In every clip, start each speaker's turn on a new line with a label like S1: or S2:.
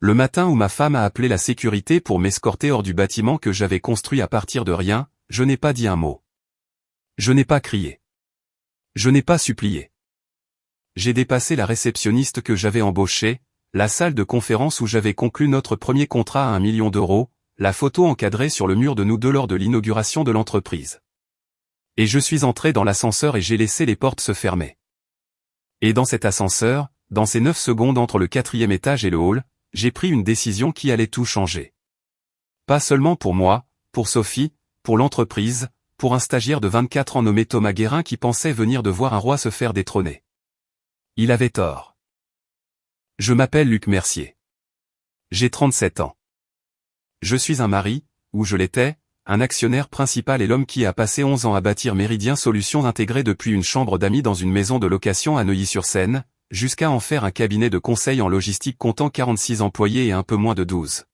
S1: Le matin où ma femme a appelé la sécurité pour m'escorter hors du bâtiment que j'avais construit à partir de rien, je n'ai pas dit un mot. Je n'ai pas crié. Je n'ai pas supplié. J'ai dépassé la réceptionniste que j'avais embauchée, la salle de conférence où j'avais conclu notre premier contrat à 1 million d'euros, la photo encadrée sur le mur de nous deux lors de l'inauguration de l'entreprise. Et je suis entré dans l'ascenseur et j'ai laissé les portes se fermer. Et dans cet ascenseur, dans ces 9 secondes entre le 4e étage et le hall, j'ai pris une décision qui allait tout changer. Pas seulement pour moi, pour Sophie, pour l'entreprise, pour un stagiaire de 24 ans nommé Thomas Guérin qui pensait venir de voir un roi se faire détrôner. Il avait tort. Je m'appelle Luc Mercier. J'ai 37 ans. Je suis un mari, ou je l'étais, un actionnaire principal et l'homme qui a passé 11 ans à bâtir Méridien Solutions intégré depuis une chambre d'amis dans une maison de location à Neuilly-sur-Seine, jusqu'à en faire un cabinet de conseil en logistique comptant 46 employés et un peu moins de 12.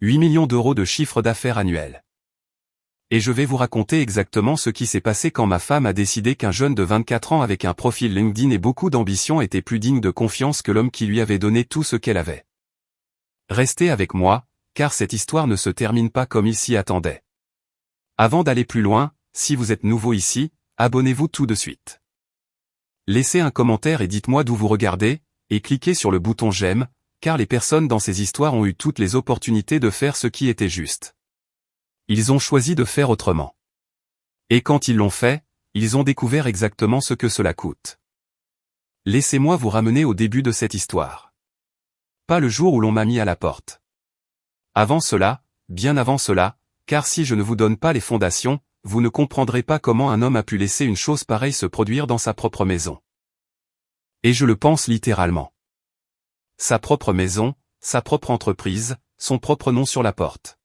S1: 8 millions d'euros de chiffre d'affaires annuel. Et je vais vous raconter exactement ce qui s'est passé quand ma femme a décidé qu'un jeune de 24 ans avec un profil LinkedIn et beaucoup d'ambition était plus digne de confiance que l'homme qui lui avait donné tout ce qu'elle avait. Restez avec moi, car cette histoire ne se termine pas comme il s'y attendait. Avant d'aller plus loin, si vous êtes nouveau ici, abonnez-vous tout de suite. Laissez un commentaire et dites-moi d'où vous regardez, et cliquez sur le bouton j'aime, car les personnes dans ces histoires ont eu toutes les opportunités de faire ce qui était juste. Ils ont choisi de faire autrement. Et quand ils l'ont fait, ils ont découvert exactement ce que cela coûte. Laissez-moi vous ramener au début de cette histoire. Pas le jour où l'on m'a mis à la porte. Avant cela, bien avant cela, car si je ne vous donne pas les fondations, vous ne comprendrez pas comment un homme a pu laisser une chose pareille se produire dans sa propre maison. Et je le pense littéralement. Sa propre maison, sa propre entreprise, son propre nom sur la porte.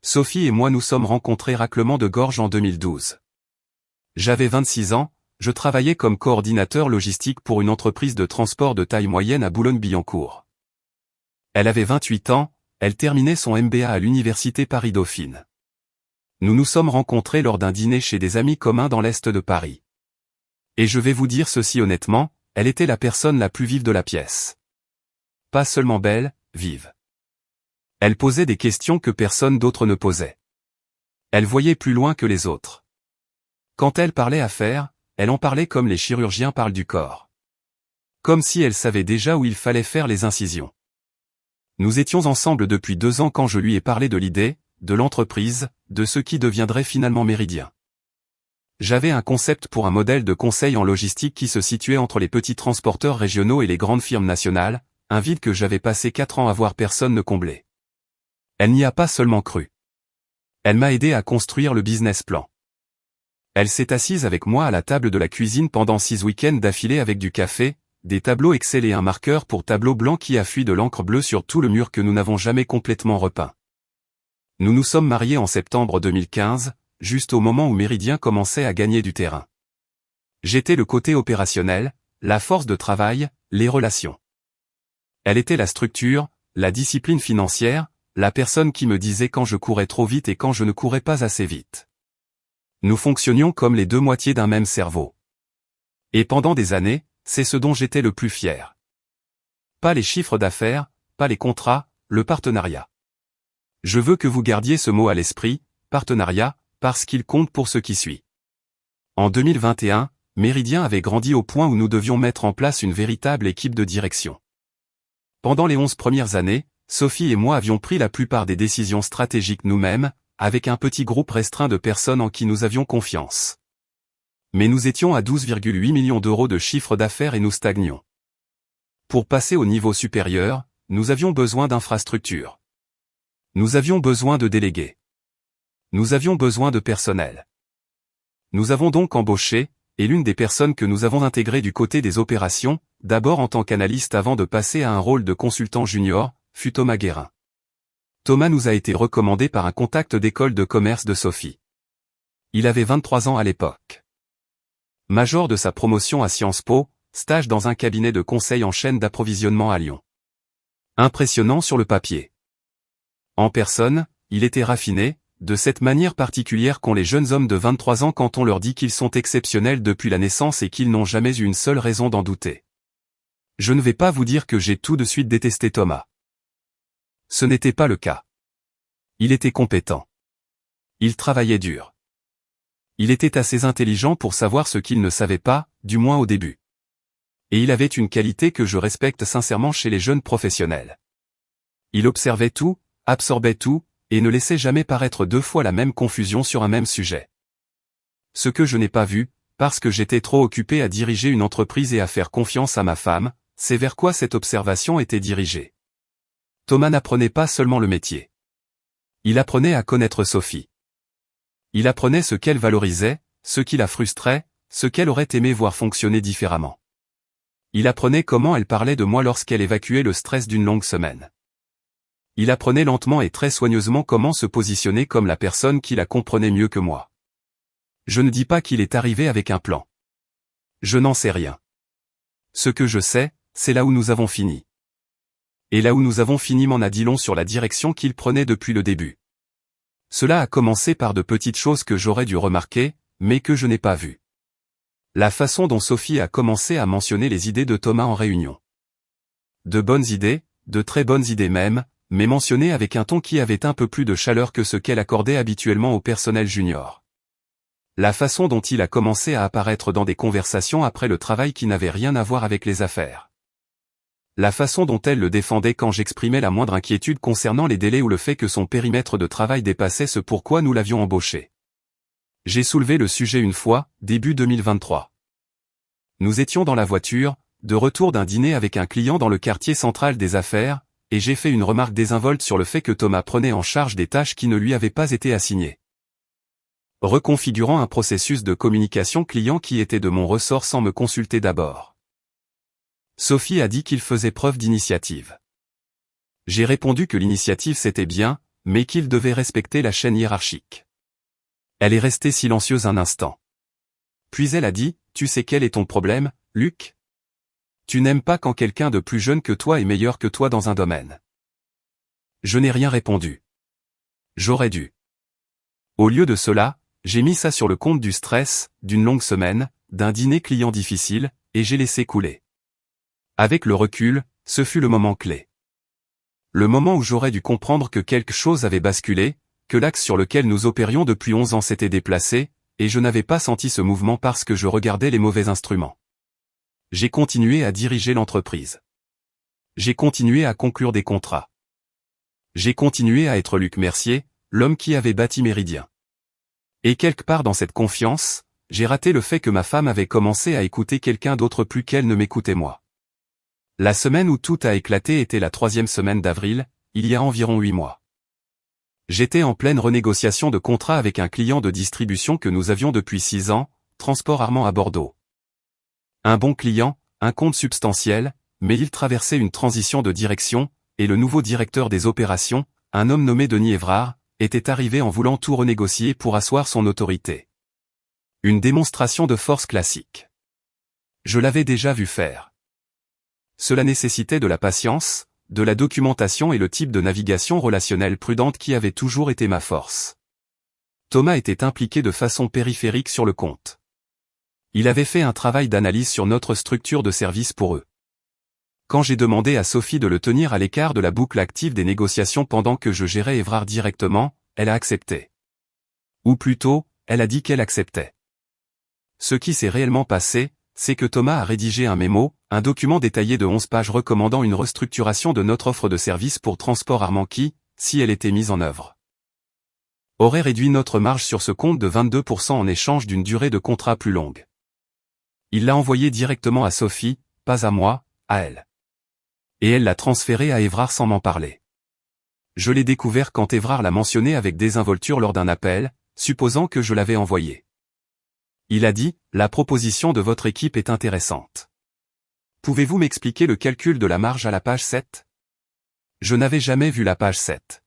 S1: Sophie et moi nous sommes rencontrés raclement de gorge en 2012. J'avais 26 ans, je travaillais comme coordinateur logistique pour une entreprise de transport de taille moyenne à Boulogne-Billancourt. Elle avait 28 ans, elle terminait son MBA à l'université Paris-Dauphine. Nous nous sommes rencontrés lors d'un dîner chez des amis communs dans l'est de Paris. Et je vais vous dire ceci honnêtement, elle était la personne la plus vive de la pièce. Pas seulement belle, vive. Elle posait des questions que personne d'autre ne posait. Elle voyait plus loin que les autres. Quand elle parlait affaires, elle en parlait comme les chirurgiens parlent du corps. Comme si elle savait déjà où il fallait faire les incisions. Nous étions ensemble depuis 2 ans quand je lui ai parlé de l'idée, de l'entreprise, de ce qui deviendrait finalement Méridien. J'avais un concept pour un modèle de conseil en logistique qui se situait entre les petits transporteurs régionaux et les grandes firmes nationales, un vide que j'avais passé 4 ans à voir personne ne combler. Elle n'y a pas seulement cru. Elle m'a aidé à construire le business plan. Elle s'est assise avec moi à la table de la cuisine pendant 6 week-ends d'affilée avec du café, des tableaux Excel et un marqueur pour tableau blanc qui a fui de l'encre bleue sur tout le mur que nous n'avons jamais complètement repeint. Nous nous sommes mariés en septembre 2015, juste au moment où Méridien commençait à gagner du terrain. J'étais le côté opérationnel, la force de travail, les relations. Elle était la structure, la discipline financière, la personne qui me disait quand je courais trop vite et quand je ne courais pas assez vite. Nous fonctionnions comme les 2 moitiés d'un même cerveau. Et pendant des années, c'est ce dont j'étais le plus fier. Pas les chiffres d'affaires, pas les contrats, le partenariat. Je veux que vous gardiez ce mot à l'esprit, partenariat, parce qu'il compte pour ce qui suit. En 2021, Méridien avait grandi au point où nous devions mettre en place une véritable équipe de direction. Pendant les 11 premières années, Sophie et moi avions pris la plupart des décisions stratégiques nous-mêmes, avec un petit groupe restreint de personnes en qui nous avions confiance. Mais nous étions à 12,8 millions d'euros de chiffre d'affaires et nous stagnions. Pour passer au niveau supérieur, nous avions besoin d'infrastructures. Nous avions besoin de délégués. Nous avions besoin de personnel. Nous avons donc embauché, et l'une des personnes que nous avons intégrées du côté des opérations, d'abord en tant qu'analyste avant de passer à un rôle de consultant junior, fut Thomas Guérin. Thomas nous a été recommandé par un contact d'école de commerce de Sophie. Il avait 23 ans à l'époque. Major de sa promotion à Sciences Po, stage dans un cabinet de conseil en chaîne d'approvisionnement à Lyon. Impressionnant sur le papier. En personne, il était raffiné, de cette manière particulière qu'ont les jeunes hommes de 23 ans quand on leur dit qu'ils sont exceptionnels depuis la naissance et qu'ils n'ont jamais eu une seule raison d'en douter. Je ne vais pas vous dire que j'ai tout de suite détesté Thomas. Ce n'était pas le cas. Il était compétent. Il travaillait dur. Il était assez intelligent pour savoir ce qu'il ne savait pas, du moins au début. Et il avait une qualité que je respecte sincèrement chez les jeunes professionnels. Il observait tout, absorbait tout, et ne laissait jamais paraître deux fois la même confusion sur un même sujet. Ce que je n'ai pas vu, parce que j'étais trop occupé à diriger une entreprise et à faire confiance à ma femme, c'est vers quoi cette observation était dirigée. Thomas n'apprenait pas seulement le métier. Il apprenait à connaître Sophie. Il apprenait ce qu'elle valorisait, ce qui la frustrait, ce qu'elle aurait aimé voir fonctionner différemment. Il apprenait comment elle parlait de moi lorsqu'elle évacuait le stress d'une longue semaine. Il apprenait lentement et très soigneusement comment se positionner comme la personne qui la comprenait mieux que moi. Je ne dis pas qu'il est arrivé avec un plan. Je n'en sais rien. Ce que je sais, c'est là où nous avons fini. Et là où nous avons fini m'en a dit long sur la direction qu'il prenait depuis le début. Cela a commencé par de petites choses que j'aurais dû remarquer, mais que je n'ai pas vues. La façon dont Sophie a commencé à mentionner les idées de Thomas en réunion. De bonnes idées, de très bonnes idées même, mais mentionnées avec un ton qui avait un peu plus de chaleur que ce qu'elle accordait habituellement au personnel junior. La façon dont il a commencé à apparaître dans des conversations après le travail qui n'avait rien à voir avec les affaires. La façon dont elle le défendait quand j'exprimais la moindre inquiétude concernant les délais ou le fait que son périmètre de travail dépassait ce pourquoi nous l'avions embauché. J'ai soulevé le sujet une fois, début 2023. Nous étions dans la voiture, de retour d'un dîner avec un client dans le quartier central des affaires, et j'ai fait une remarque désinvolte sur le fait que Thomas prenait en charge des tâches qui ne lui avaient pas été assignées. Reconfigurant un processus de communication client qui était de mon ressort sans me consulter d'abord. Sophie a dit qu'il faisait preuve d'initiative. J'ai répondu que l'initiative c'était bien, mais qu'il devait respecter la chaîne hiérarchique. Elle est restée silencieuse un instant. Puis elle a dit, « Tu sais quel est ton problème, Luc ? Tu n'aimes pas quand quelqu'un de plus jeune que toi est meilleur que toi dans un domaine. » Je n'ai rien répondu. J'aurais dû. Au lieu de cela, j'ai mis ça sur le compte du stress, d'une longue semaine, d'un dîner client difficile, et j'ai laissé couler. Avec le recul, ce fut le moment clé. Le moment où j'aurais dû comprendre que quelque chose avait basculé, que l'axe sur lequel nous opérions depuis 11 ans s'était déplacé, et je n'avais pas senti ce mouvement parce que je regardais les mauvais instruments. J'ai continué à diriger l'entreprise. J'ai continué à conclure des contrats. J'ai continué à être Luc Mercier, l'homme qui avait bâti Méridien. Et quelque part dans cette confiance, j'ai raté le fait que ma femme avait commencé à écouter quelqu'un d'autre plus qu'elle ne m'écoutait moi. La semaine où tout a éclaté était la 3e semaine d'avril, il y a environ 8 mois. J'étais en pleine renégociation de contrat avec un client de distribution que nous avions depuis 6 ans, Transport Armand à Bordeaux. Un bon client, un compte substantiel, mais il traversait une transition de direction, et le nouveau directeur des opérations, un homme nommé Denis Évrard, était arrivé en voulant tout renégocier pour asseoir son autorité. Une démonstration de force classique. Je l'avais déjà vu faire. Cela nécessitait de la patience, de la documentation et le type de navigation relationnelle prudente qui avait toujours été ma force. Thomas était impliqué de façon périphérique sur le compte. Il avait fait un travail d'analyse sur notre structure de service pour eux. Quand j'ai demandé à Sophie de le tenir à l'écart de la boucle active des négociations pendant que je gérais Évrard directement, elle a accepté. Ou plutôt, elle a dit qu'elle acceptait. Ce qui s'est réellement passé, c'est que Thomas a rédigé un mémo, un document détaillé de 11 pages recommandant une restructuration de notre offre de service pour Transport Armand qui, si elle était mise en œuvre, aurait réduit notre marge sur ce compte de 22% en échange d'une durée de contrat plus longue. Il l'a envoyé directement à Sophie, pas à moi, à elle. Et elle l'a transféré à Évrard sans m'en parler. Je l'ai découvert quand Évrard l'a mentionné avec désinvolture lors d'un appel, supposant que je l'avais envoyé. Il a dit, « La proposition de votre équipe est intéressante. Pouvez-vous m'expliquer le calcul de la marge à la page 7 ?» Je n'avais jamais vu la page 7.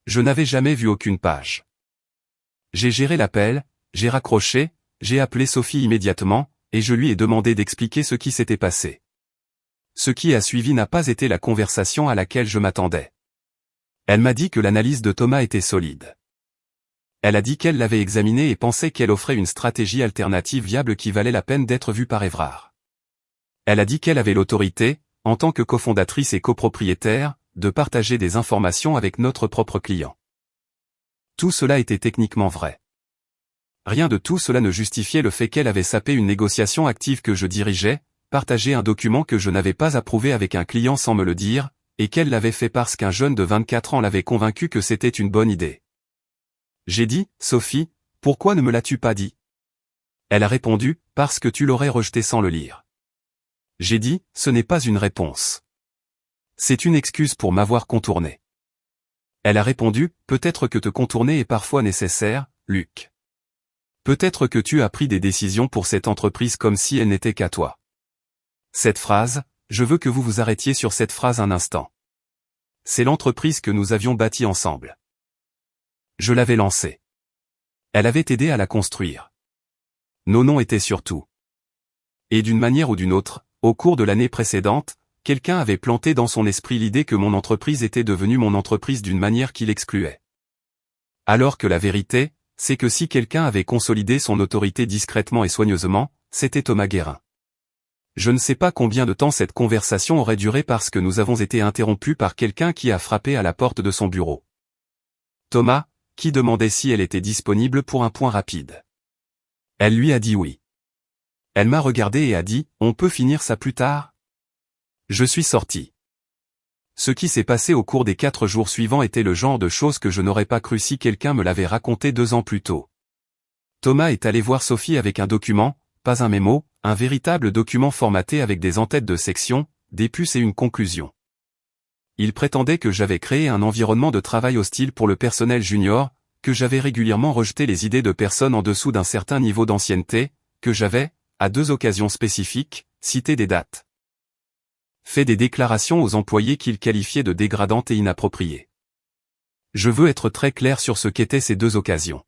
S1: Je n'avais jamais vu aucune page. J'ai géré l'appel, j'ai raccroché, j'ai appelé Sophie immédiatement, et je lui ai demandé d'expliquer ce qui s'était passé. Ce qui a suivi n'a pas été la conversation à laquelle je m'attendais. Elle m'a dit que l'analyse de Thomas était solide. Elle a dit qu'elle l'avait examinée et pensait qu'elle offrait une stratégie alternative viable qui valait la peine d'être vue par Évrard. Elle a dit qu'elle avait l'autorité, en tant que cofondatrice et copropriétaire, de partager des informations avec notre propre client. Tout cela était techniquement vrai. Rien de tout cela ne justifiait le fait qu'elle avait sapé une négociation active que je dirigeais, partagé un document que je n'avais pas approuvé avec un client sans me le dire, et qu'elle l'avait fait parce qu'un jeune de 24 ans l'avait convaincu que c'était une bonne idée. J'ai dit, Sophie, pourquoi ne me l'as-tu pas dit? Elle a répondu, parce que tu l'aurais rejeté sans le lire. J'ai dit, ce n'est pas une réponse. C'est une excuse pour m'avoir contourné. Elle a répondu, peut-être que te contourner est parfois nécessaire, Luc. Peut-être que tu as pris des décisions pour cette entreprise comme si elle n'était qu'à toi. Cette phrase, je veux que vous vous arrêtiez sur cette phrase un instant. C'est l'entreprise que nous avions bâtie ensemble. Je l'avais lancée. Elle avait aidé à la construire. Nos noms étaient sur tout. Et d'une manière ou d'une autre, au cours de l'année précédente, quelqu'un avait planté dans son esprit l'idée que mon entreprise était devenue mon entreprise d'une manière qui l'excluait. Alors que la vérité, c'est que si quelqu'un avait consolidé son autorité discrètement et soigneusement, c'était Thomas Guérin. Je ne sais pas combien de temps cette conversation aurait duré parce que nous avons été interrompus par quelqu'un qui a frappé à la porte de son bureau. Thomas, qui demandait si elle était disponible pour un point rapide. Elle lui a dit oui. Elle m'a regardé et a dit, on peut finir ça plus tard? Je suis sorti. Ce qui s'est passé au cours des 4 jours suivants était le genre de choses que je n'aurais pas cru si quelqu'un me l'avait raconté 2 ans plus tôt. Thomas est allé voir Sophie avec un document, pas un mémo, un véritable document formaté avec des en-têtes de section, des puces et une conclusion. Il prétendait que j'avais créé un environnement de travail hostile pour le personnel junior, que j'avais régulièrement rejeté les idées de personnes en dessous d'un certain niveau d'ancienneté, que j'avais, à 2 occasions spécifiques, cité des dates. Fait des déclarations aux employés qu'il qualifiait de dégradantes et inappropriées. Je veux être très clair sur ce qu'étaient ces 2 occasions.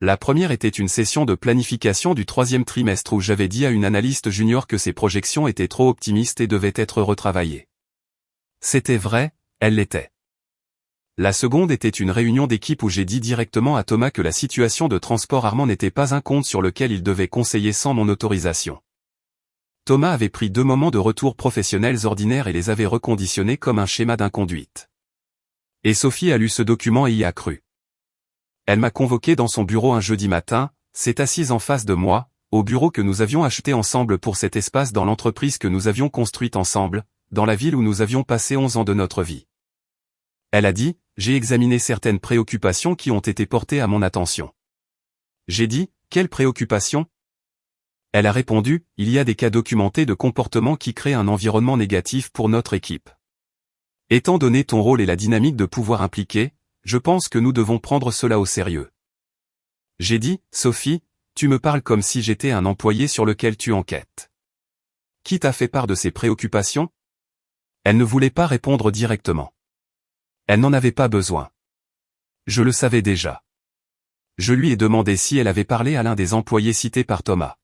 S1: La première était une session de planification du 3e trimestre où j'avais dit à une analyste junior que ses projections étaient trop optimistes et devaient être retravaillées. C'était vrai, elle l'était. La seconde était une réunion d'équipe où j'ai dit directement à Thomas que la situation de transport Armand n'était pas un compte sur lequel il devait conseiller sans mon autorisation. Thomas avait pris 2 moments de retour professionnels ordinaires et les avait reconditionnés comme un schéma d'inconduite. Et Sophie a lu ce document et y a cru. Elle m'a convoqué dans son bureau un jeudi matin, s'est assise en face de moi, au bureau que nous avions acheté ensemble pour cet espace dans l'entreprise que nous avions construite ensemble, dans la ville où nous avions passé 11 ans de notre vie. Elle a dit, j'ai examiné certaines préoccupations qui ont été portées à mon attention. J'ai dit, quelles préoccupations? Elle a répondu, il y a des cas documentés de comportements qui créent un environnement négatif pour notre équipe. Étant donné ton rôle et la dynamique de pouvoir impliqué, je pense que nous devons prendre cela au sérieux. J'ai dit, Sophie, tu me parles comme si j'étais un employé sur lequel tu enquêtes. Qui t'a fait part de ces préoccupations? Elle ne voulait pas répondre directement. Elle n'en avait pas besoin. Je le savais déjà. Je lui ai demandé si elle avait parlé à l'un des employés cités par Thomas.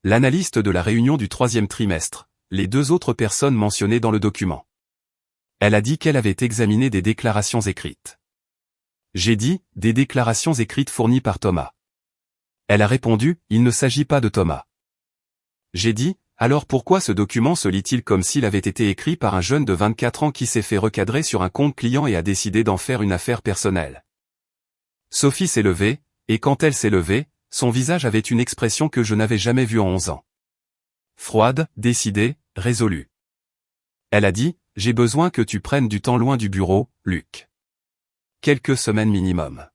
S1: L'analyste de la réunion du 3e trimestre, les 2 autres personnes mentionnées dans le document. Elle a dit qu'elle avait examiné des déclarations écrites. J'ai dit, des déclarations écrites fournies par Thomas. Elle a répondu, il ne s'agit pas de Thomas. J'ai dit, alors pourquoi ce document se lit-il comme s'il avait été écrit par un jeune de 24 ans qui s'est fait recadrer sur un compte client et a décidé d'en faire une affaire personnelle? Sophie s'est levée, et quand elle s'est levée, son visage avait une expression que je n'avais jamais vue en 11 ans. Froide, décidée, résolue. Elle a dit, j'ai besoin que tu prennes du temps loin du bureau, Luc. Quelques semaines minimum.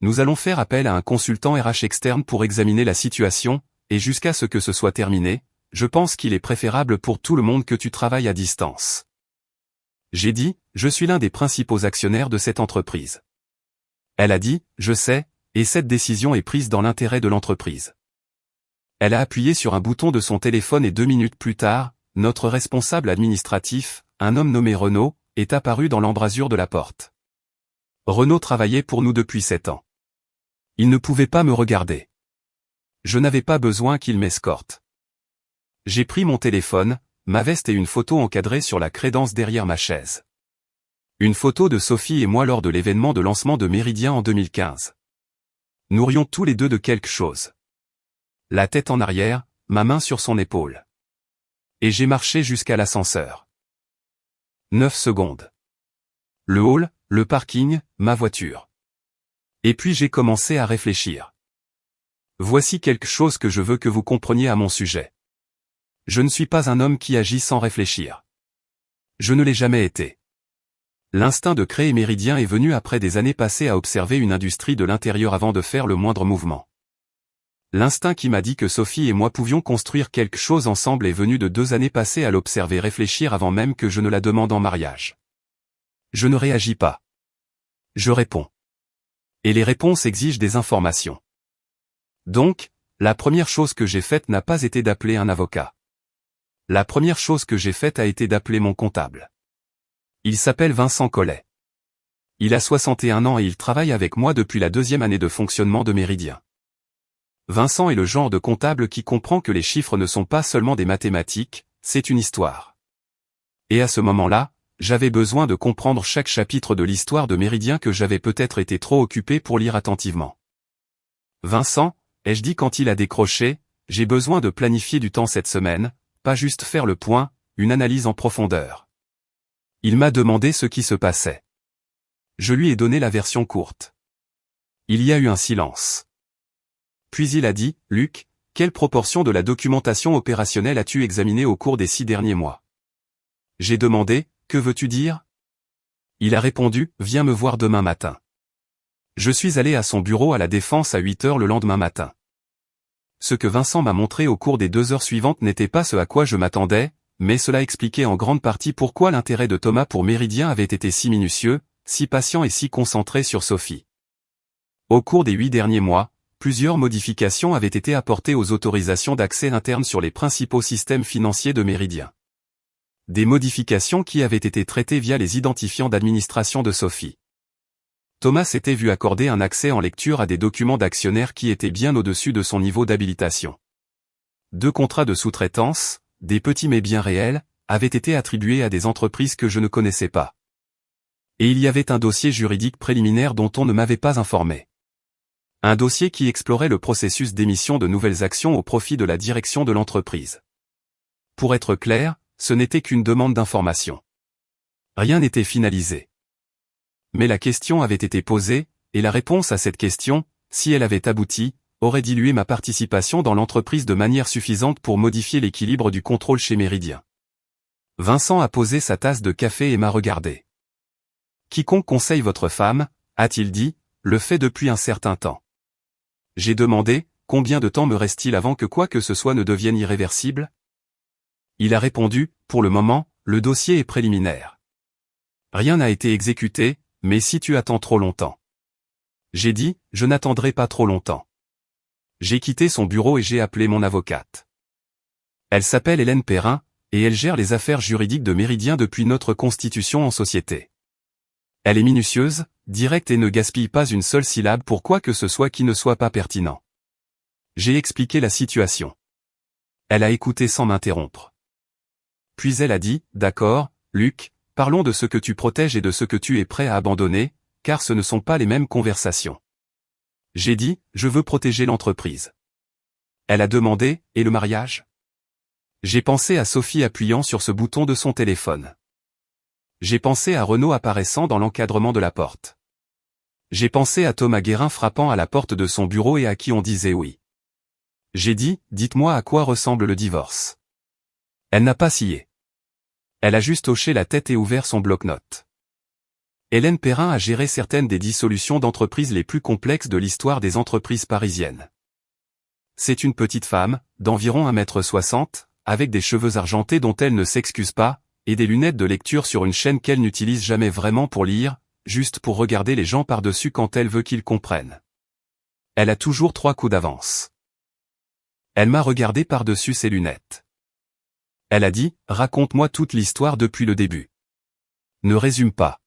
S1: Nous allons faire appel à un consultant RH externe pour examiner la situation, et jusqu'à ce que ce soit terminé, je pense qu'il est préférable pour tout le monde que tu travailles à distance. J'ai dit, je suis l'un des principaux actionnaires de cette entreprise. Elle a dit, je sais, et cette décision est prise dans l'intérêt de l'entreprise. Elle a appuyé sur un bouton de son téléphone et 2 minutes plus tard, notre responsable administratif, un homme nommé Renaud, est apparu dans l'embrasure de la porte. Renaud travaillait pour nous depuis 7 ans. Il ne pouvait pas me regarder. Je n'avais pas besoin qu'il m'escorte. J'ai pris mon téléphone, ma veste et une photo encadrée sur la crédence derrière ma chaise. Une photo de Sophie et moi lors de l'événement de lancement de Méridien en 2015. Nous rions tous les 2 de quelque chose. La tête en arrière, ma main sur son épaule. Et j'ai marché jusqu'à l'ascenseur. 9 secondes. Le hall, le parking, ma voiture. Et puis j'ai commencé à réfléchir. Voici quelque chose que je veux que vous compreniez à mon sujet. Je ne suis pas un homme qui agit sans réfléchir. Je ne l'ai jamais été. L'instinct de créer Méridien est venu après des années passées à observer une industrie de l'intérieur avant de faire le moindre mouvement. L'instinct qui m'a dit que Sophie et moi pouvions construire quelque chose ensemble est venu de 2 années passées à l'observer réfléchir avant même que je ne la demande en mariage. Je ne réagis pas. Je réponds. Et les réponses exigent des informations. Donc, la première chose que j'ai faite n'a pas été d'appeler un avocat. La première chose que j'ai faite a été d'appeler mon comptable. Il s'appelle Vincent Collet. Il a 61 ans et il travaille avec moi depuis la 2e année de fonctionnement de Méridien. Vincent est le genre de comptable qui comprend que les chiffres ne sont pas seulement des mathématiques, c'est une histoire. Et à ce moment-là, j'avais besoin de comprendre chaque chapitre de l'histoire de Méridien que j'avais peut-être été trop occupé pour lire attentivement. Vincent, ai-je dit quand il a décroché, j'ai besoin de planifier du temps cette semaine, pas juste faire le point, une analyse en profondeur. Il m'a demandé ce qui se passait. Je lui ai donné la version courte. Il y a eu un silence. Puis il a dit, Luc, quelle proportion de la documentation opérationnelle as-tu examinée au cours des 6 derniers mois? J'ai demandé, que veux-tu dire? Il a répondu, viens me voir demain matin. Je suis allé à son bureau à la Défense à 8 heures le lendemain matin. Ce que Vincent m'a montré au cours des 2 heures suivantes n'était pas ce à quoi je m'attendais, mais cela expliquait en grande partie pourquoi l'intérêt de Thomas pour Méridien avait été si minutieux, si patient et si concentré sur Sophie. Au cours des 8 derniers mois, plusieurs modifications avaient été apportées aux autorisations d'accès interne sur les principaux systèmes financiers de Méridien. Des modifications qui avaient été traitées via les identifiants d'administration de Sophie. Thomas s'était vu accorder un accès en lecture à des documents d'actionnaires qui étaient bien au-dessus de son niveau d'habilitation. 2 contrats de sous-traitance, des petits mais bien réels, avaient été attribués à des entreprises que je ne connaissais pas. Et il y avait un dossier juridique préliminaire dont on ne m'avait pas informé. Un dossier qui explorait le processus d'émission de nouvelles actions au profit de la direction de l'entreprise. Pour être clair, ce n'était qu'une demande d'information. Rien n'était finalisé. Mais la question avait été posée, et la réponse à cette question, si elle avait abouti, aurait dilué ma participation dans l'entreprise de manière suffisante pour modifier l'équilibre du contrôle chez Méridien. Vincent a posé sa tasse de café et m'a regardé. Quiconque conseille votre femme, a-t-il dit, le fait depuis un certain temps. J'ai demandé, combien de temps me reste-t-il avant que quoi que ce soit ne devienne irréversible? Il a répondu, pour le moment, le dossier est préliminaire. Rien n'a été exécuté, mais si tu attends trop longtemps. J'ai dit, je n'attendrai pas trop longtemps. J'ai quitté son bureau et j'ai appelé mon avocate. Elle s'appelle Hélène Perrin, et elle gère les affaires juridiques de Méridien depuis notre constitution en société. Elle est minutieuse, directe et ne gaspille pas une seule syllabe pour quoi que ce soit qui ne soit pas pertinent. J'ai expliqué la situation. Elle a écouté sans m'interrompre. Puis elle a dit, d'accord, Luc, parlons de ce que tu protèges et de ce que tu es prêt à abandonner, car ce ne sont pas les mêmes conversations. J'ai dit, je veux protéger l'entreprise. Elle a demandé, et le mariage? J'ai pensé à Sophie appuyant sur ce bouton de son téléphone. J'ai pensé à Renaud apparaissant dans l'encadrement de la porte. J'ai pensé à Thomas Guérin frappant à la porte de son bureau et à qui on disait oui. J'ai dit, dites-moi à quoi ressemble le divorce. Elle n'a pas scié. Elle a juste hoché la tête et ouvert son bloc-notes. Hélène Perrin a géré certaines des dissolutions d'entreprises les plus complexes de l'histoire des entreprises parisiennes. C'est une petite femme, d'environ 1,60 m, avec des cheveux argentés dont elle ne s'excuse pas, et des lunettes de lecture sur une chaîne qu'elle n'utilise jamais vraiment pour lire, juste pour regarder les gens par-dessus quand elle veut qu'ils comprennent. Elle a toujours 3 coups d'avance. Elle m'a regardé par-dessus ses lunettes. Elle a dit, raconte-moi toute l'histoire depuis le début. Ne résume pas.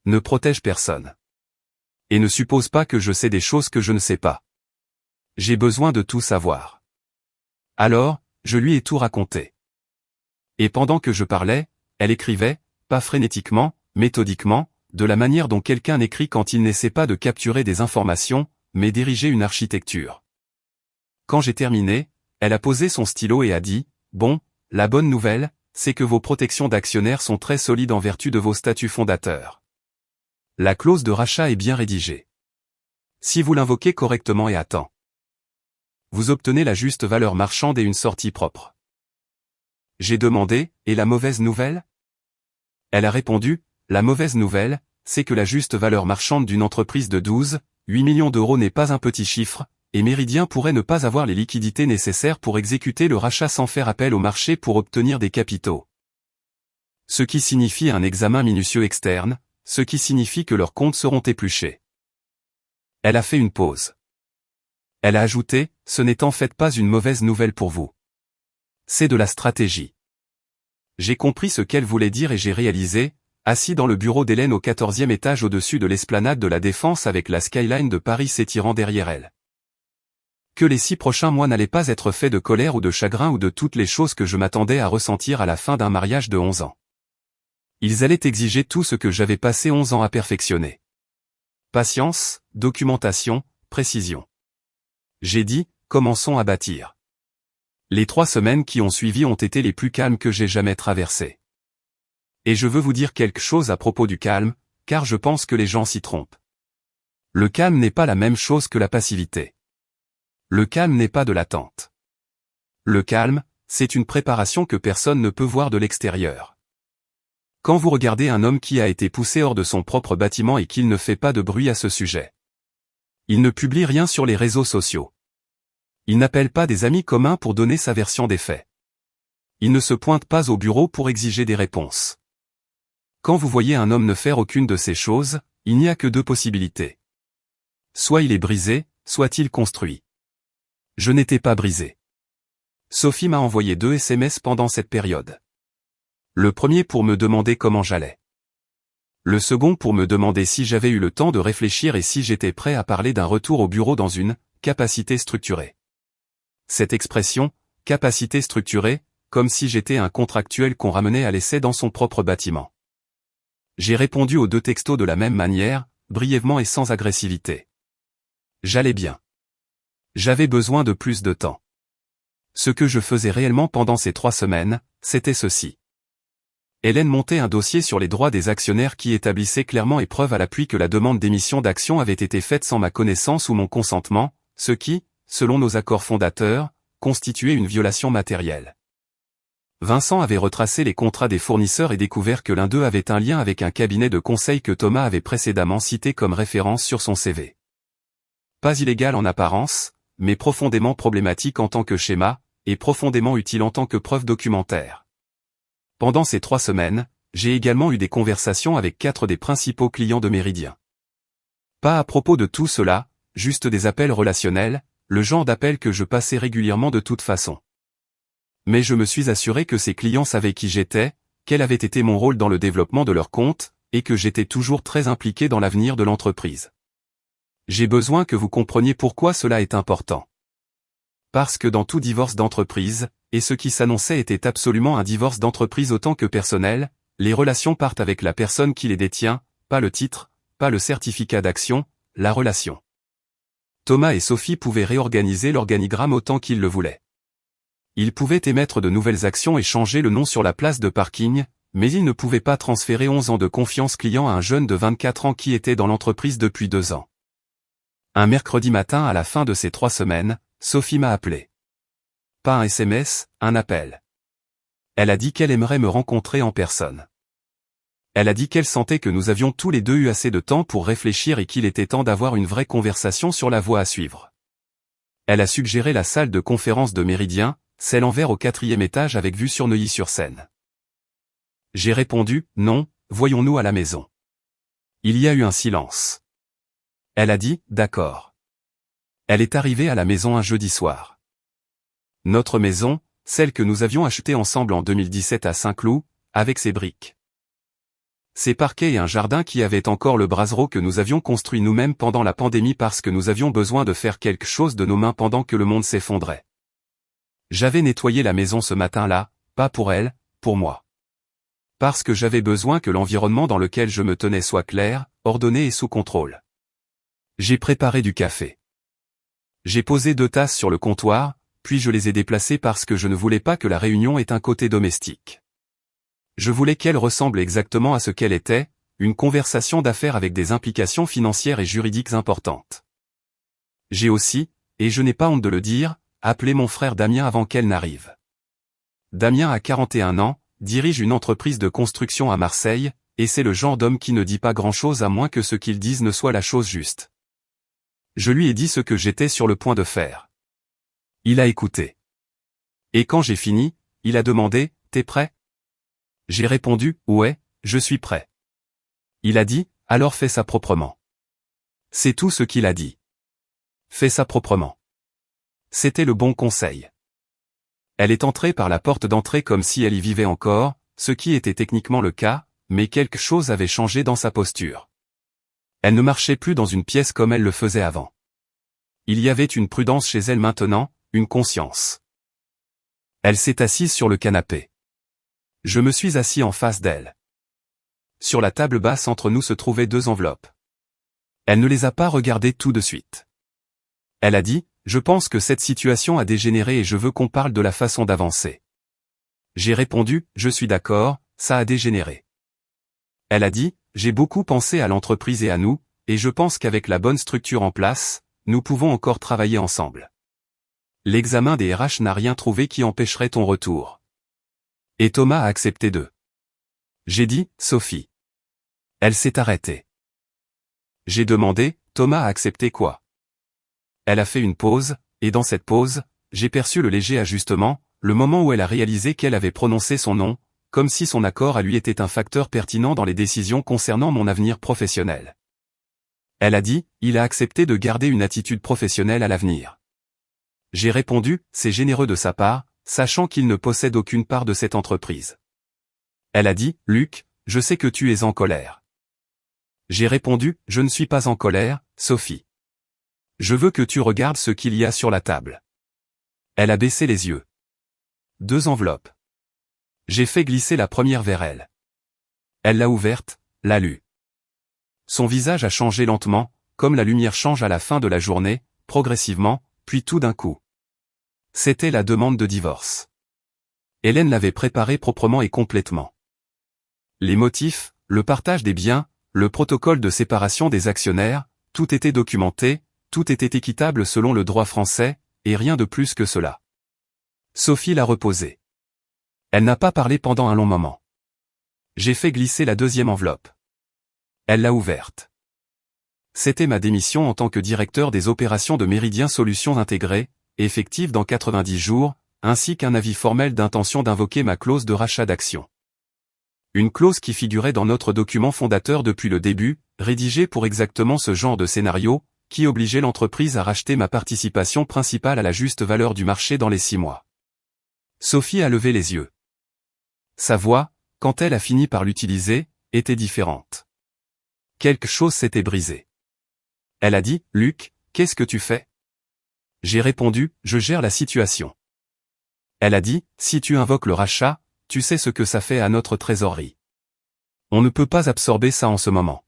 S1: Ne protège personne. Et ne suppose pas que je sais des choses que je ne sais pas. J'ai besoin de tout savoir. Alors, je lui ai tout raconté. Et pendant que je parlais, elle écrivait, pas frénétiquement, méthodiquement, de la manière dont quelqu'un écrit quand il n'essaie pas de capturer des informations, mais diriger une architecture. Quand j'ai terminé, elle a posé son stylo et a dit, bon, la bonne nouvelle, c'est que vos protections d'actionnaires sont très solides en vertu de vos statuts fondateurs. La clause de rachat est bien rédigée. Si vous l'invoquez correctement et à temps, vous obtenez la juste valeur marchande et une sortie propre. J'ai demandé, et la mauvaise nouvelle? Elle a répondu, la mauvaise nouvelle, c'est que la juste valeur marchande d'une entreprise de 8 millions d'euros n'est pas un petit chiffre, et Méridien pourrait ne pas avoir les liquidités nécessaires pour exécuter le rachat sans faire appel au marché pour obtenir des capitaux. Ce qui signifie un examen minutieux externe, ce qui signifie que leurs comptes seront épluchés. Elle a fait une pause. Elle a ajouté, ce n'est en fait pas une mauvaise nouvelle pour vous. C'est de la stratégie. J'ai compris ce qu'elle voulait dire et j'ai réalisé, assis dans le bureau d'Hélène au 14e étage au-dessus de l'esplanade de la Défense avec la skyline de Paris s'étirant derrière elle, que les 6 prochains mois n'allaient pas être faits de colère ou de chagrin ou de toutes les choses que je m'attendais à ressentir à la fin d'un mariage de 11 ans. Ils allaient exiger tout ce que j'avais passé 11 ans à perfectionner. Patience, documentation, précision. J'ai dit, commençons à bâtir. Les 3 semaines qui ont suivi ont été les plus calmes que j'ai jamais traversées. Et je veux vous dire quelque chose à propos du calme, car je pense que les gens s'y trompent. Le calme n'est pas la même chose que la passivité. Le calme n'est pas de l'attente. Le calme, c'est une préparation que personne ne peut voir de l'extérieur. Quand vous regardez un homme qui a été poussé hors de son propre bâtiment et qu'il ne fait pas de bruit à ce sujet. Il ne publie rien sur les réseaux sociaux. Il n'appelle pas des amis communs pour donner sa version des faits. Il ne se pointe pas au bureau pour exiger des réponses. Quand vous voyez un homme ne faire aucune de ces choses, il n'y a que 2 possibilités. Soit il est brisé, soit il construit. Je n'étais pas brisé. Sophie m'a envoyé 2 SMS pendant cette période. Le premier pour me demander comment j'allais. Le second pour me demander si j'avais eu le temps de réfléchir et si j'étais prêt à parler d'un retour au bureau dans une capacité structurée. Cette expression, capacité structurée, comme si j'étais un contractuel qu'on ramenait à l'essai dans son propre bâtiment. J'ai répondu aux 2 textos de la même manière, brièvement et sans agressivité. J'allais bien. J'avais besoin de plus de temps. Ce que je faisais réellement pendant ces 3 semaines, c'était ceci. Hélène montait un dossier sur les droits des actionnaires qui établissait clairement et preuve à l'appui que la demande d'émission d'actions avait été faite sans ma connaissance ou mon consentement, ce qui, selon nos accords fondateurs, constituait une violation matérielle. Vincent avait retracé les contrats des fournisseurs et découvert que l'un d'eux avait un lien avec un cabinet de conseil que Thomas avait précédemment cité comme référence sur son CV. Pas illégal en apparence, mais profondément problématique en tant que schéma, et profondément utile en tant que preuve documentaire. Pendant ces 3 semaines, j'ai également eu des conversations avec 4 des principaux clients de Méridien. Pas à propos de tout cela, juste des appels relationnels, le genre d'appels que je passais régulièrement de toute façon. Mais je me suis assuré que ces clients savaient qui j'étais, quel avait été mon rôle dans le développement de leur compte, et que j'étais toujours très impliqué dans l'avenir de l'entreprise. J'ai besoin que vous compreniez pourquoi cela est important. Parce que dans tout divorce d'entreprise, et ce qui s'annonçait était absolument un divorce d'entreprise autant que personnel, les relations partent avec la personne qui les détient, pas le titre, pas le certificat d'action, la relation. Thomas et Sophie pouvaient réorganiser l'organigramme autant qu'ils le voulaient. Ils pouvaient émettre de nouvelles actions et changer le nom sur la place de parking, mais ils ne pouvaient pas transférer 11 ans de confiance client à un jeune de 24 ans qui était dans l'entreprise depuis 2 ans. Un mercredi matin à la fin de ces 3 semaines, Sophie m'a appelé. Pas un SMS, un appel. Elle a dit qu'elle aimerait me rencontrer en personne. Elle a dit qu'elle sentait que nous avions tous les 2 eu assez de temps pour réfléchir et qu'il était temps d'avoir une vraie conversation sur la voie à suivre. Elle a suggéré la salle de conférence de Méridien, celle en verre au 4e étage avec vue sur Neuilly-sur-Seine. J'ai répondu, non, voyons-nous à la maison. Il y a eu un silence. Elle a dit, d'accord. Elle est arrivée à la maison un jeudi soir. Notre maison, celle que nous avions achetée ensemble en 2017 à Saint-Cloud, avec ses briques, ses parquets et un jardin qui avait encore le brasero que nous avions construit nous-mêmes pendant la pandémie parce que nous avions besoin de faire quelque chose de nos mains pendant que le monde s'effondrait. J'avais nettoyé la maison ce matin-là, pas pour elle, pour moi. Parce que j'avais besoin que l'environnement dans lequel je me tenais soit clair, ordonné et sous contrôle. J'ai préparé du café. J'ai posé 2 tasses sur le comptoir, puis je les ai déplacées parce que je ne voulais pas que la réunion ait un côté domestique. Je voulais qu'elle ressemble exactement à ce qu'elle était, une conversation d'affaires avec des implications financières et juridiques importantes. J'ai aussi, et je n'ai pas honte de le dire, appelé mon frère Damien avant qu'elle n'arrive. Damien a 41 ans, dirige une entreprise de construction à Marseille, et c'est le genre d'homme qui ne dit pas grand-chose à moins que ce qu'il dise ne soit la chose juste. Je lui ai dit ce que j'étais sur le point de faire. Il a écouté. Et quand j'ai fini, il a demandé, « T'es prêt ?» J'ai répondu, « Ouais, je suis prêt. » Il a dit, « Alors fais ça proprement. » C'est tout ce qu'il a dit. Fais ça proprement. C'était le bon conseil. Elle est entrée par la porte d'entrée comme si elle y vivait encore, ce qui était techniquement le cas, mais quelque chose avait changé dans sa posture. Elle ne marchait plus dans une pièce comme elle le faisait avant. Il y avait une prudence chez elle maintenant, une conscience. Elle s'est assise sur le canapé. Je me suis assis en face d'elle. Sur la table basse entre nous se trouvaient 2 enveloppes. Elle ne les a pas regardées tout de suite. Elle a dit, « Je pense que cette situation a dégénéré et je veux qu'on parle de la façon d'avancer. » J'ai répondu, « Je suis d'accord, ça a dégénéré. » Elle a dit, « J'ai beaucoup pensé à l'entreprise et à nous, et je pense qu'avec la bonne structure en place, nous pouvons encore travailler ensemble. L'examen des RH n'a rien trouvé qui empêcherait ton retour. » Et Thomas a accepté de. J'ai dit, « Sophie. » Elle s'est arrêtée. J'ai demandé, « Thomas a accepté quoi ?» Elle a fait une pause, et dans cette pause, j'ai perçu le léger ajustement, le moment où elle a réalisé qu'elle avait prononcé son nom, comme si son accord à lui était un facteur pertinent dans les décisions concernant mon avenir professionnel. Elle a dit, « Il a accepté de garder une attitude professionnelle à l'avenir. » J'ai répondu, « C'est généreux de sa part, sachant qu'il ne possède aucune part de cette entreprise. » Elle a dit, « Luc, je sais que tu es en colère. » J'ai répondu, « Je ne suis pas en colère, Sophie. Je veux que tu regardes ce qu'il y a sur la table. » Elle a baissé les yeux. 2 enveloppes. J'ai fait glisser la première vers elle. Elle l'a ouverte, l'a lue. Son visage a changé lentement, comme la lumière change à la fin de la journée, progressivement, puis tout d'un coup. C'était la demande de divorce. Hélène l'avait préparée proprement et complètement. Les motifs, le partage des biens, le protocole de séparation des actionnaires, tout était documenté, tout était équitable selon le droit français, et rien de plus que cela. Sophie l'a reposé. Elle n'a pas parlé pendant un long moment. J'ai fait glisser la 2e enveloppe. Elle l'a ouverte. C'était ma démission en tant que directeur des opérations de Méridien Solutions Intégrées, effective dans 90 jours, ainsi qu'un avis formel d'intention d'invoquer ma clause de rachat d'actions. Une clause qui figurait dans notre document fondateur depuis le début, rédigé pour exactement ce genre de scénario, qui obligeait l'entreprise à racheter ma participation principale à la juste valeur du marché dans les 6 mois. Sophie a levé les yeux. Sa voix, quand elle a fini par l'utiliser, était différente. Quelque chose s'était brisé. Elle a dit, « Luc, qu'est-ce que tu fais ?» J'ai répondu, « Je gère la situation. » Elle a dit, « Si tu invoques le rachat, tu sais ce que ça fait à notre trésorerie. On ne peut pas absorber ça en ce moment.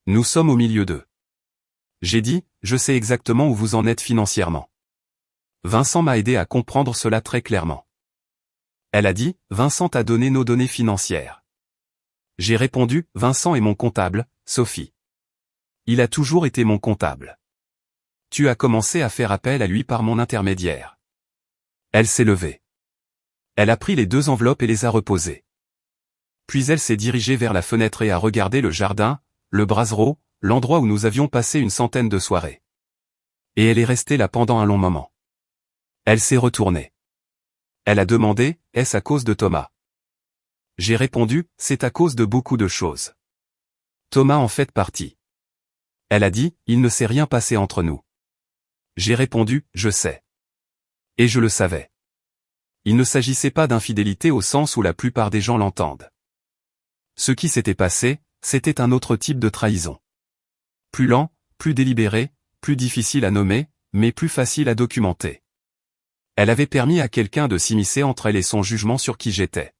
S1: Nous sommes au milieu d'eux. » J'ai dit, « Je sais exactement où vous en êtes financièrement. » Vincent m'a aidé à comprendre cela très clairement. Elle a dit, « Vincent t'a donné nos données financières. » J'ai répondu, « Vincent est mon comptable, Sophie. Il a toujours été mon comptable. Tu as commencé à faire appel à lui par mon intermédiaire. » Elle s'est levée. Elle a pris les 2 enveloppes et les a reposées. Puis elle s'est dirigée vers la fenêtre et a regardé le jardin, le brasero, l'endroit où nous avions passé une centaine de soirées. Et elle est restée là pendant un long moment. Elle s'est retournée. Elle a demandé, « Est-ce à cause de Thomas ?» J'ai répondu, « C'est à cause de beaucoup de choses. Thomas en fait partie. » Elle a dit, « Il ne s'est rien passé entre nous. » J'ai répondu, « Je sais. » Et je le savais. Il ne s'agissait pas d'infidélité au sens où la plupart des gens l'entendent. Ce qui s'était passé, c'était un autre type de trahison. Plus lent, plus délibéré, plus difficile à nommer, mais plus facile à documenter. Elle avait permis à quelqu'un de s'immiscer entre elle et son jugement sur qui j'étais.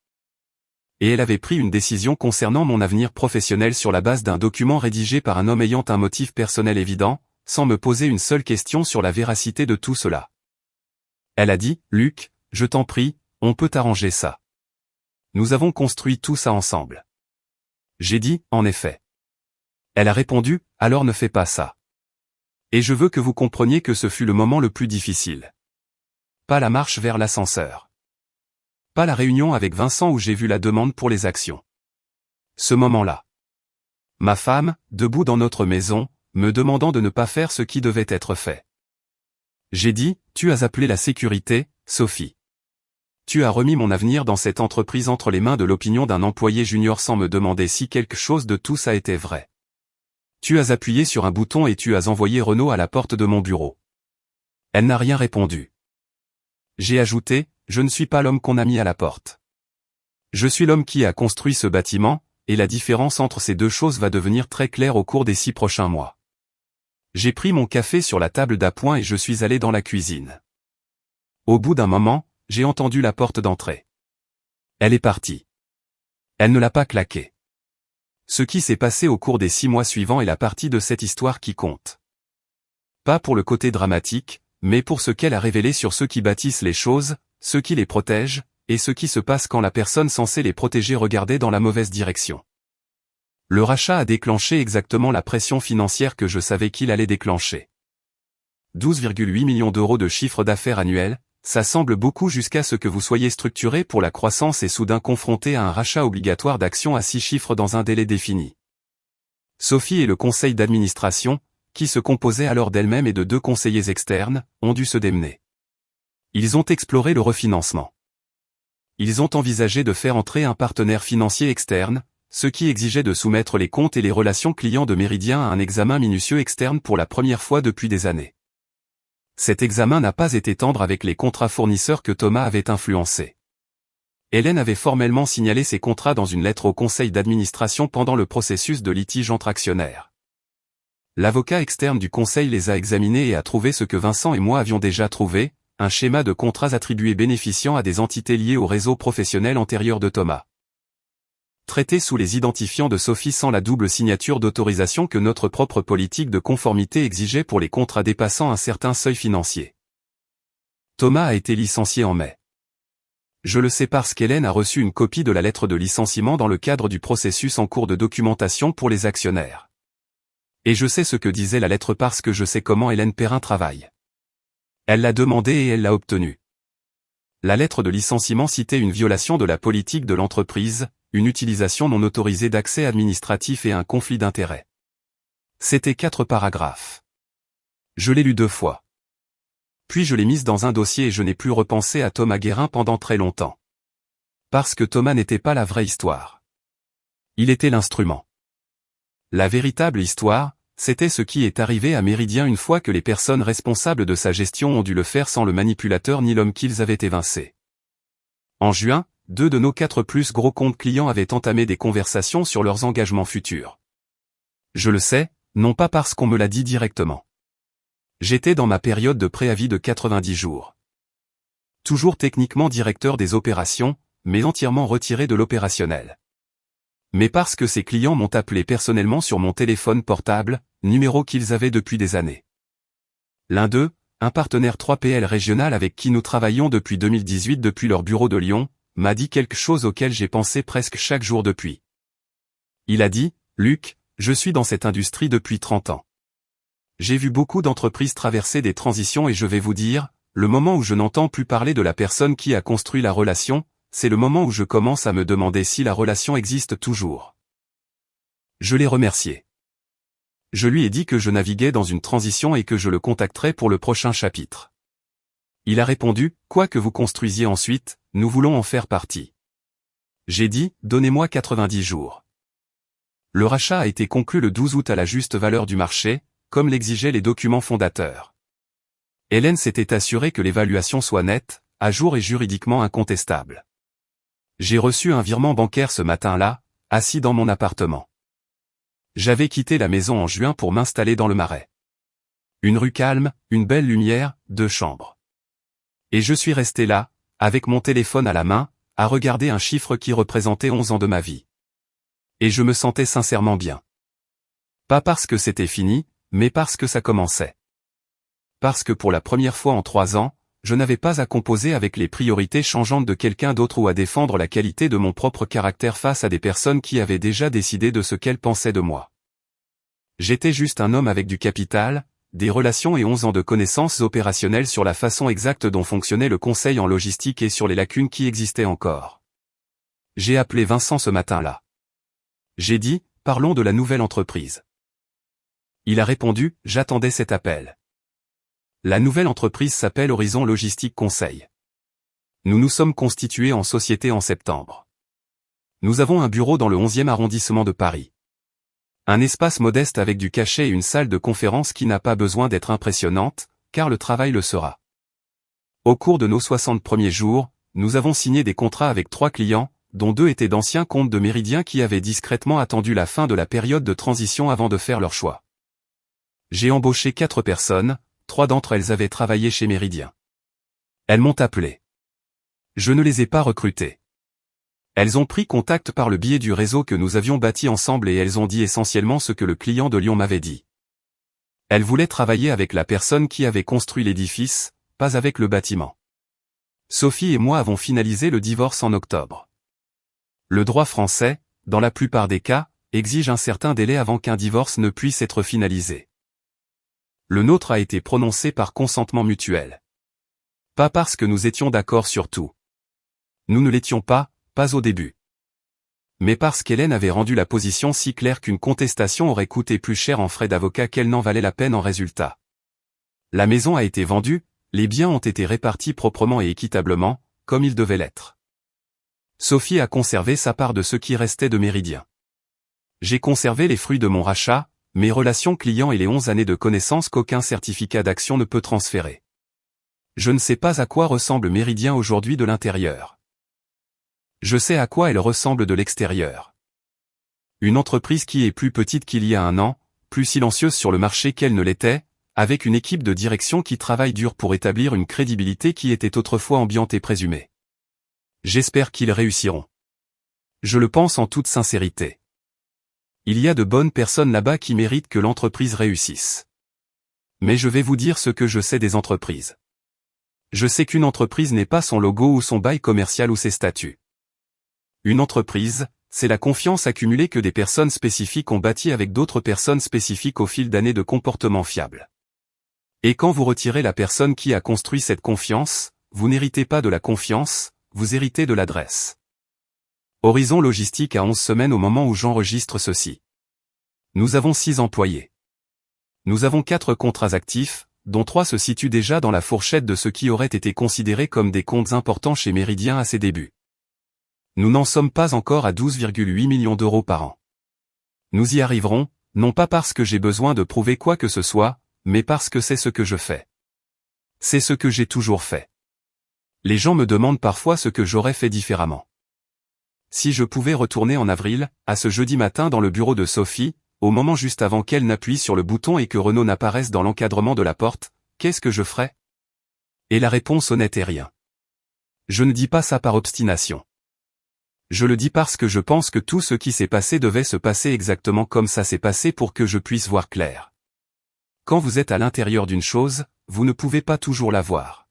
S1: Et elle avait pris une décision concernant mon avenir professionnel sur la base d'un document rédigé par un homme ayant un motif personnel évident, sans me poser une seule question sur la véracité de tout cela. Elle a dit, « Luc, je t'en prie, on peut arranger ça. Nous avons construit tout ça ensemble. J'ai dit, en effet. Elle a répondu, alors ne fais pas ça. Et je veux que vous compreniez que ce fut le moment le plus difficile. Pas la marche vers l'ascenseur. Pas la réunion avec Vincent où j'ai vu la demande pour les actions. Ce moment-là. Ma femme, debout dans notre maison, me demandant de ne pas faire ce qui devait être fait. J'ai dit, tu as appelé la sécurité, Sophie. Tu as remis mon avenir dans cette entreprise entre les mains de l'opinion d'un employé junior sans me demander si quelque chose de tout ça était vrai. Tu as appuyé sur un bouton et tu as envoyé Renaud à la porte de mon bureau. Elle n'a rien répondu. J'ai ajouté, je ne suis pas l'homme qu'on a mis à la porte. Je suis l'homme qui a construit ce bâtiment, et la différence entre ces deux choses va devenir très claire au cours des 6 prochains mois. J'ai pris mon café sur la table d'appoint et je suis allé dans la cuisine. Au bout d'un moment, j'ai entendu la porte d'entrée. Elle est partie. Elle ne l'a pas claquée. Ce qui s'est passé au cours des 6 mois suivants est la partie de cette histoire qui compte. Pas pour le côté dramatique, mais pour ce qu'elle a révélé sur ceux qui bâtissent les choses, ceux qui les protègent, et ce qui se passe quand la personne censée les protéger regardait dans la mauvaise direction. Le rachat a déclenché exactement la pression financière que je savais qu'il allait déclencher. 12,8 millions d'euros de chiffre d'affaires annuel, ça semble beaucoup jusqu'à ce que vous soyez structuré pour la croissance et soudain confronté à un rachat obligatoire d'actions à 6 chiffres dans un délai défini. Sophie et le conseil d'administration, qui se composait alors d'elle-même et de 2 conseillers externes, ont dû se démener. Ils ont exploré le refinancement. Ils ont envisagé de faire entrer un partenaire financier externe, ce qui exigeait de soumettre les comptes et les relations clients de Méridien à un examen minutieux externe pour la première fois depuis des années. Cet examen n'a pas été tendre avec les contrats fournisseurs que Thomas avait influencés. Hélène avait formellement signalé ces contrats dans une lettre au conseil d'administration pendant le processus de litige entre actionnaires. L'avocat externe du conseil les a examinés et a trouvé ce que Vincent et moi avions déjà trouvé, un schéma de contrats attribués bénéficiant à des entités liées au réseau professionnel antérieur de Thomas. Traité sous les identifiants de Sophie sans la double signature d'autorisation que notre propre politique de conformité exigeait pour les contrats dépassant un certain seuil financier. Thomas a été licencié en mai. Je le sais parce qu'Hélène a reçu une copie de la lettre de licenciement dans le cadre du processus en cours de documentation pour les actionnaires. Et je sais ce que disait la lettre parce que je sais comment Hélène Perrin travaille. Elle l'a demandé et elle l'a obtenu. La lettre de licenciement citait une violation de la politique de l'entreprise, une utilisation non autorisée d'accès administratif et un conflit d'intérêts. C'était 4 paragraphes. Je l'ai lu 2 fois. Puis je l'ai mise dans un dossier et je n'ai plus repensé à Thomas Guérin pendant très longtemps. Parce que Thomas n'était pas la vraie histoire. Il était l'instrument. La véritable histoire, c'était ce qui est arrivé à Méridien une fois que les personnes responsables de sa gestion ont dû le faire sans le manipulateur ni l'homme qu'ils avaient évincé. En juin, 2 de nos 4 plus gros comptes clients avaient entamé des conversations sur leurs engagements futurs. Je le sais, non pas parce qu'on me l'a dit directement. J'étais dans ma période de préavis de 90 jours. Toujours techniquement directeur des opérations, mais entièrement retiré de l'opérationnel. Mais parce que ces clients m'ont appelé personnellement sur mon téléphone portable, numéro qu'ils avaient depuis des années. L'un d'eux, un partenaire 3PL régional avec qui nous travaillons depuis 2018 depuis leur bureau de Lyon, m'a dit quelque chose auquel j'ai pensé presque chaque jour depuis. Il a dit, « Luc, je suis dans cette industrie depuis 30 ans. J'ai vu beaucoup d'entreprises traverser des transitions et je vais vous dire, le moment où je n'entends plus parler de la personne qui a construit la relation, c'est le moment où je commence à me demander si la relation existe toujours. » Je l'ai remercié. Je lui ai dit que je naviguais dans une transition et que je le contacterais pour le prochain chapitre. Il a répondu, « Quoi que vous construisiez ensuite, nous voulons en faire partie. » J'ai dit, « Donnez-moi 90 jours. » Le rachat a été conclu le 12 août à la juste valeur du marché, comme l'exigeaient les documents fondateurs. Hélène s'était assurée que l'évaluation soit nette, à jour et juridiquement incontestable. J'ai reçu un virement bancaire ce matin-là, assis dans mon appartement. J'avais quitté la maison en juin pour m'installer dans le Marais. Une rue calme, une belle lumière, 2 chambres. Et je suis resté là, avec mon téléphone à la main, à regarder un chiffre qui représentait 11 ans de ma vie. Et je me sentais sincèrement bien. Pas parce que c'était fini, mais parce que ça commençait. Parce que pour la première fois en 3 ans, je n'avais pas à composer avec les priorités changeantes de quelqu'un d'autre ou à défendre la qualité de mon propre caractère face à des personnes qui avaient déjà décidé de ce qu'elles pensaient de moi. J'étais juste un homme avec du capital, des relations et 11 ans de connaissances opérationnelles sur la façon exacte dont fonctionnait le conseil en logistique et sur les lacunes qui existaient encore. J'ai appelé Vincent ce matin-là. J'ai dit, parlons de la nouvelle entreprise. Il a répondu, j'attendais cet appel. La nouvelle entreprise s'appelle Horizon Logistique Conseil. Nous nous sommes constitués en société en septembre. Nous avons un bureau dans le 11e arrondissement de Paris. Un espace modeste avec du cachet et une salle de conférence qui n'a pas besoin d'être impressionnante, car le travail le sera. Au cours de nos 60 premiers jours, nous avons signé des contrats avec 3 clients, dont 2 étaient d'anciens comptes de Méridien qui avaient discrètement attendu la fin de la période de transition avant de faire leur choix. J'ai embauché 4 personnes, 3 d'entre elles avaient travaillé chez Méridien. Elles m'ont appelé. Je ne les ai pas recrutées. Elles ont pris contact par le biais du réseau que nous avions bâti ensemble et elles ont dit essentiellement ce que le client de Lyon m'avait dit. Elles voulaient travailler avec la personne qui avait construit l'édifice, pas avec le bâtiment. Sophie et moi avons finalisé le divorce en octobre. Le droit français, dans la plupart des cas, exige un certain délai avant qu'un divorce ne puisse être finalisé. Le nôtre a été prononcé par consentement mutuel. Pas parce que nous étions d'accord sur tout. Nous ne l'étions pas au début. Mais parce qu'Hélène avait rendu la position si claire qu'une contestation aurait coûté plus cher en frais d'avocat qu'elle n'en valait la peine en résultat. La maison a été vendue, les biens ont été répartis proprement et équitablement, comme ils devaient l'être. Sophie a conservé sa part de ce qui restait de Méridien. J'ai conservé les fruits de mon rachat, mes relations clients et les 11 années de connaissances qu'aucun certificat d'action ne peut transférer. Je ne sais pas à quoi ressemble Méridien aujourd'hui de l'intérieur. Je sais à quoi elle ressemble de l'extérieur. Une entreprise qui est plus petite qu'il y a un an, plus silencieuse sur le marché qu'elle ne l'était, avec une équipe de direction qui travaille dur pour établir une crédibilité qui était autrefois ambiante et présumée. J'espère qu'ils réussiront. Je le pense en toute sincérité. Il y a de bonnes personnes là-bas qui méritent que l'entreprise réussisse. Mais je vais vous dire ce que je sais des entreprises. Je sais qu'une entreprise n'est pas son logo ou son bail commercial ou ses statuts. Une entreprise, c'est la confiance accumulée que des personnes spécifiques ont bâtie avec d'autres personnes spécifiques au fil d'années de comportements fiables. Et quand vous retirez la personne qui a construit cette confiance, vous n'héritez pas de la confiance, vous héritez de l'adresse. Horizon Logistique a 11 semaines au moment où j'enregistre ceci. Nous avons 6 employés. Nous avons 4 contrats actifs, dont 3 se situent déjà dans la fourchette de ce qui aurait été considéré comme des comptes importants chez Méridien à ses débuts. Nous n'en sommes pas encore à 12,8 millions d'euros par an. Nous y arriverons, non pas parce que j'ai besoin de prouver quoi que ce soit, mais parce que c'est ce que je fais. C'est ce que j'ai toujours fait. Les gens me demandent parfois ce que j'aurais fait différemment. Si je pouvais retourner en avril, à ce jeudi matin dans le bureau de Sophie, au moment juste avant qu'elle n'appuie sur le bouton et que Renaud n'apparaisse dans l'encadrement de la porte, qu'est-ce que je ferais? Et la réponse honnête est rien. Je ne dis pas ça par obstination. Je le dis parce que je pense que tout ce qui s'est passé devait se passer exactement comme ça s'est passé pour que je puisse voir clair. Quand vous êtes à l'intérieur d'une chose, vous ne pouvez pas toujours la voir.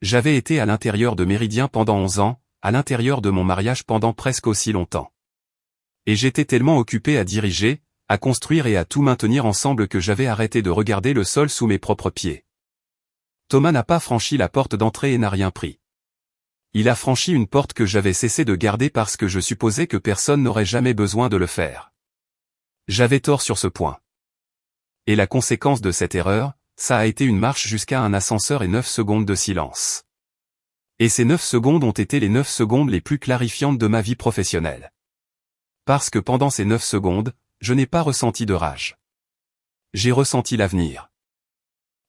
S1: J'avais été à l'intérieur de Méridien pendant 11 ans, à l'intérieur de mon mariage pendant presque aussi longtemps. Et j'étais tellement occupé à diriger, à construire et à tout maintenir ensemble que j'avais arrêté de regarder le sol sous mes propres pieds. Thomas n'a pas franchi la porte d'entrée et n'a rien pris. Il a franchi une porte que j'avais cessé de garder parce que je supposais que personne n'aurait jamais besoin de le faire. J'avais tort sur ce point. Et la conséquence de cette erreur, ça a été une marche jusqu'à un ascenseur et 9 secondes de silence. Et ces 9 secondes ont été les 9 secondes les plus clarifiantes de ma vie professionnelle. Parce que pendant ces 9 secondes, je n'ai pas ressenti de rage. J'ai ressenti l'avenir.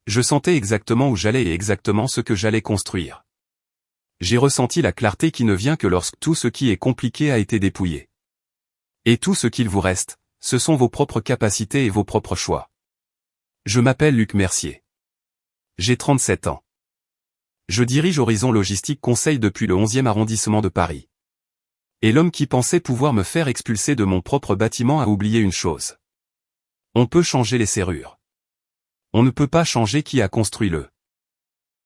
S1: Je sentais exactement où j'allais et exactement ce que j'allais construire. J'ai ressenti la clarté qui ne vient que lorsque tout ce qui est compliqué a été dépouillé. Et tout ce qu'il vous reste, ce sont vos propres capacités et vos propres choix. Je m'appelle Luc Mercier. J'ai 37 ans. Je dirige Horizon Logistique Conseil depuis le 11e arrondissement de Paris. Et l'homme qui pensait pouvoir me faire expulser de mon propre bâtiment a oublié une chose. On peut changer les serrures. On ne peut pas changer qui a construit le